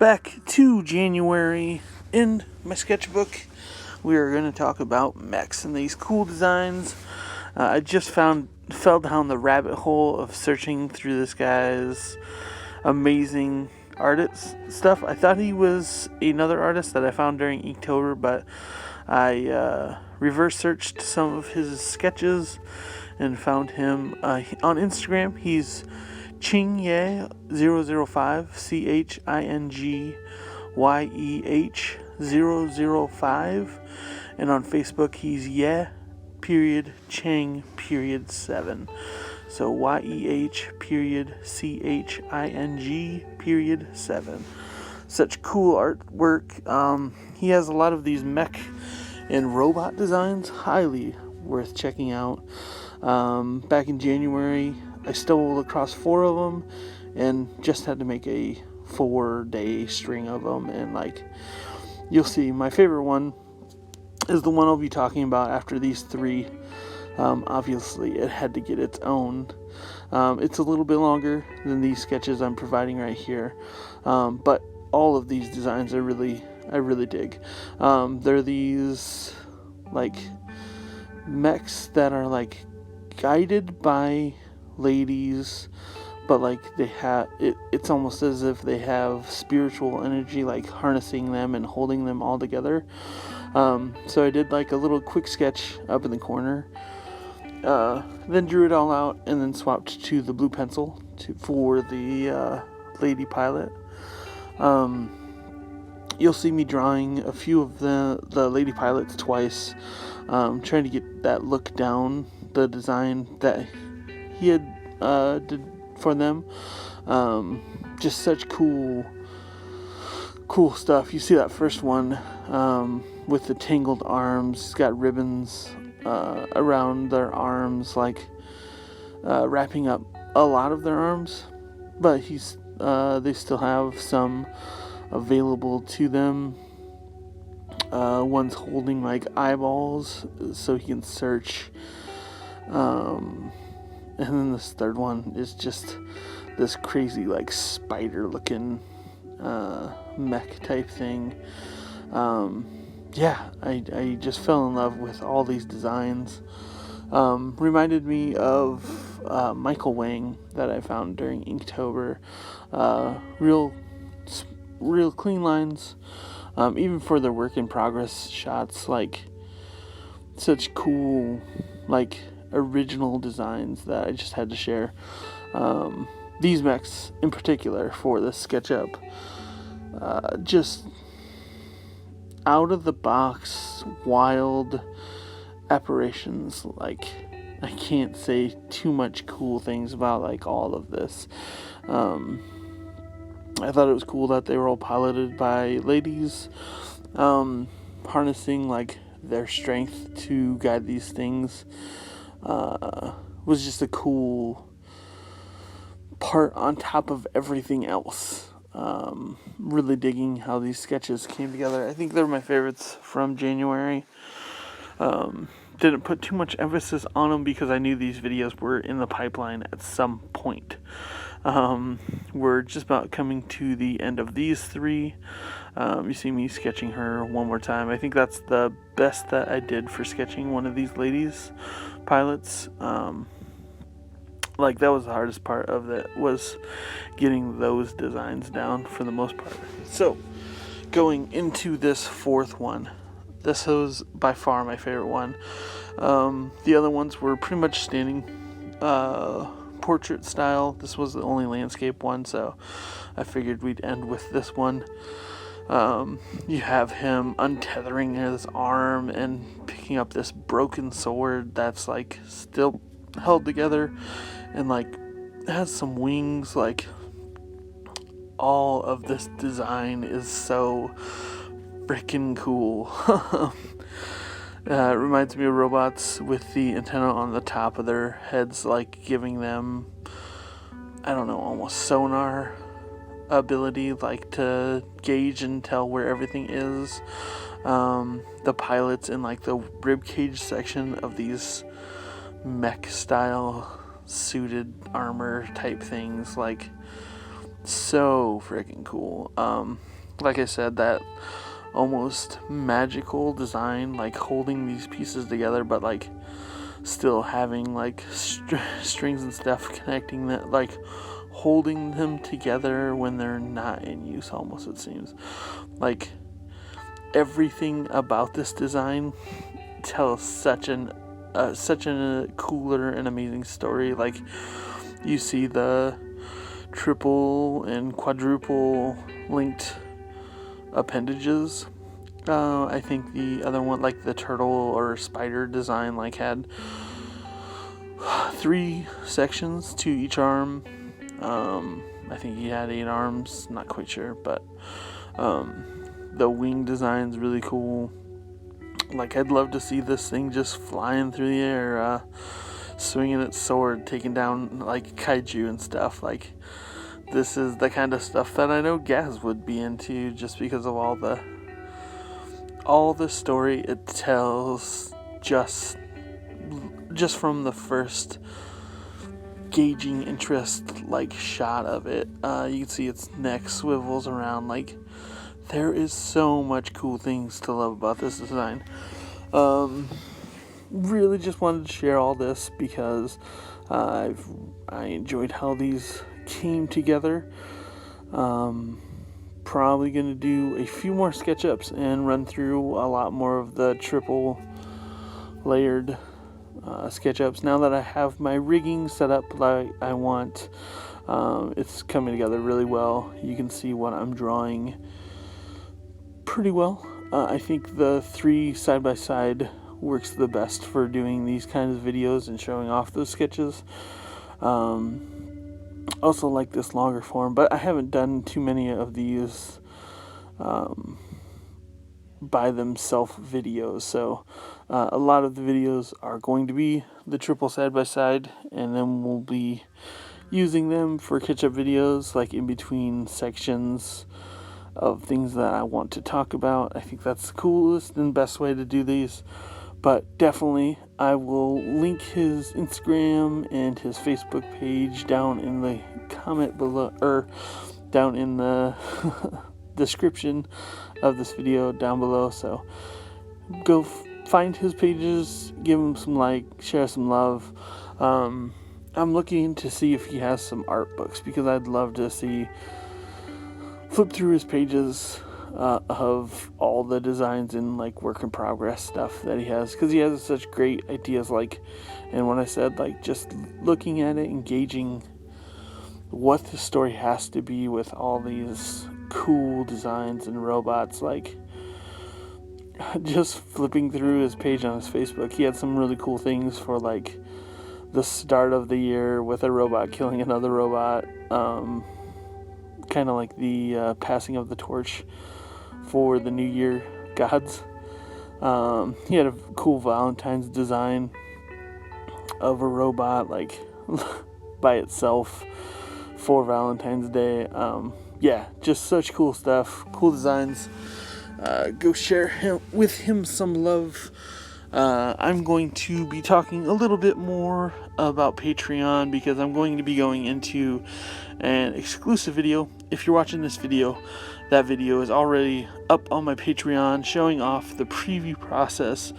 Back to January, in my sketchbook, we are going to talk about mechs and these cool designs. I just fell down the rabbit hole of searching through this guy's amazing artist stuff. I thought he was another artist that I found during Inktober, but I reverse searched some of his sketches and found him on Instagram. He's Chingye005, CHINGYEH005, and on Facebook he's Chang7. So YEH.CHING.7. Such cool artwork. He has a lot of these mech and robot designs, highly worth checking out. Back in January, I stumbled across 4 of them and just had to make a 4-day string of them. And you'll see, my favorite one is the one I'll be talking about after these 3. Obviously, it had to get its own. It's a little bit longer than these sketches I'm providing right here, but all of these designs I really dig. They're these mechs that are guided by ladies, but they have it's almost as if they have spiritual energy, harnessing them and holding them all together. So I did a little quick sketch up in the corner, then drew it all out and then swapped to the blue pencil for the lady pilot. You'll see me drawing a few of the lady pilots twice, trying to get that look down the design that he had did for them. Just such cool stuff. You see that first one with the tangled arms. He's got ribbons around their arms, wrapping up a lot of their arms, but they still have some available to them. One's holding eyeballs so he can search, and then this third one is just this crazy spider looking mech type thing. I just fell in love with all these designs. Reminded me of Michael Wang that I found during Inktober. Real clean lines, even for their work in progress shots. Such cool original designs that I just had to share. These mechs in particular for the Sketchup, just out of the box, wild apparitions. I can't say too much cool things about all of this. I thought it was cool that they were all piloted by ladies, harnessing their strength to guide these things. Was just a cool part on top of everything else. Really digging how these sketches came together. I think they're my favorites from January. Didn't put too much emphasis on them because I knew these videos were in the pipeline at some point. We're just about coming to the end of these 3. You see me sketching her one more time. I think that's the best that I did for sketching one of these ladies pilots. That was the hardest part of it, was getting those designs down for the most part. So, going into this 4th one, this was by far my favorite one. The other ones were pretty much standing portrait style. This was the only landscape one, so I figured we'd end with this one. You have him untethering his arm and picking up this broken sword that's still held together and has some wings. All of this design is so freaking cool. It reminds me of robots with the antenna on the top of their heads, giving them, I don't know, almost sonar ability, to gauge and tell where everything is. The pilots in the rib cage section of these mech style suited armor type things, So freaking cool. Like I said, that almost magical design, like holding these pieces together, but like still having like strings and stuff connecting that, like holding them together when they're not in use, almost, it seems. Like everything about this design tells such a cooler and amazing story. Like you see the triple and quadruple linked appendages. I think the other one, like the turtle or spider design, like had 3 sections to each arm. I think he had 8 arms, not quite sure, but the wing design's really cool. Like, I'd love to see this thing just flying through the air, swinging its sword, taking down like kaiju and stuff. Like, this is the kind of stuff that I know Gaz would be into, just because of all the story it tells, just from the first gauging interest like shot of it. You can see its neck swivels around. Like, there is so much cool things to love about this design. Really just wanted to share all this because I enjoyed how these came together. Probably going to do a few more SketchUps and run through a lot more of the triple layered SketchUps. Now that I have my rigging set up like I want, it's coming together really well. You can see what I'm drawing pretty well. I think the 3 side by side works the best for doing these kinds of videos and showing off those sketches. Also like this longer form, but I haven't done too many of these by themselves videos, so a lot of the videos are going to be the triple side by side, and then we'll be using them for catch-up videos, like in between sections of things that I want to talk about. I think that's the coolest and best way to do these. But definitely, I will link his Instagram and his Facebook page down in the comment below, or down in the description of this video down below. So go find his pages, give him some like, share some love. I'm looking to see if he has some art books, because I'd love to flip through his pages of all the designs and like work in progress stuff that he has, because he has such great ideas. Like, and when I said like just looking at it, engaging what the story has to be with all these cool designs and robots, like just flipping through his page on his Facebook, he had some really cool things for like the start of the year with a robot killing another robot, kind of like the passing of the torch for the New Year gods. He had a cool Valentine's design of a robot, like by itself for Valentine's Day. Yeah, just such cool stuff, cool designs. Go share with him some love. I'm going to be talking a little bit more about Patreon, because I'm going to be going into an exclusive video. If you're watching this video, that video is already up on my Patreon, showing off the preview process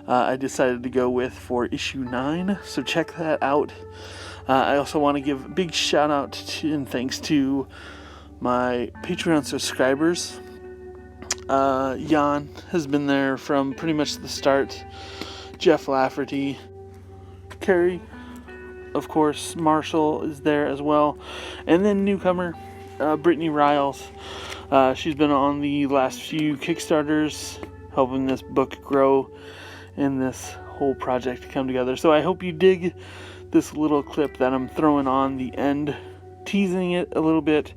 I decided to go with for issue 9, so check that out. I also want to give a big shout out to, and thanks to, my Patreon subscribers. Jan has been there from pretty much the start. Jeff Lafferty, Carrie, of course, Marshall is there as well, and then newcomer Brittany Riles. She's been on the last few Kickstarters, helping this book grow and this whole project come together. So I hope you dig this little clip that I'm throwing on the end, teasing it a little bit.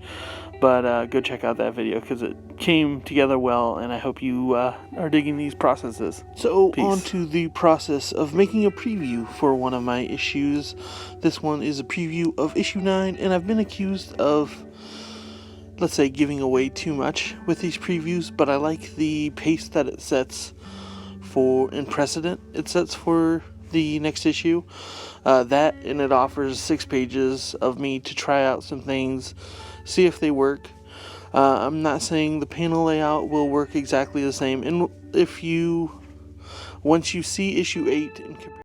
But go check out that video, because it came together well, and I hope you are digging these processes. So, peace. On to the process of making a preview for one of my issues. This one is a preview of issue 9, and I've been accused of, let's say, giving away too much with these previews, but I like the pace that it sets for, and precedent it sets for the next issue. That, and it offers 6 pages of me to try out some things, see if they work. I'm not saying the panel layout will work exactly the same, and if you, once you see issue 8 and compare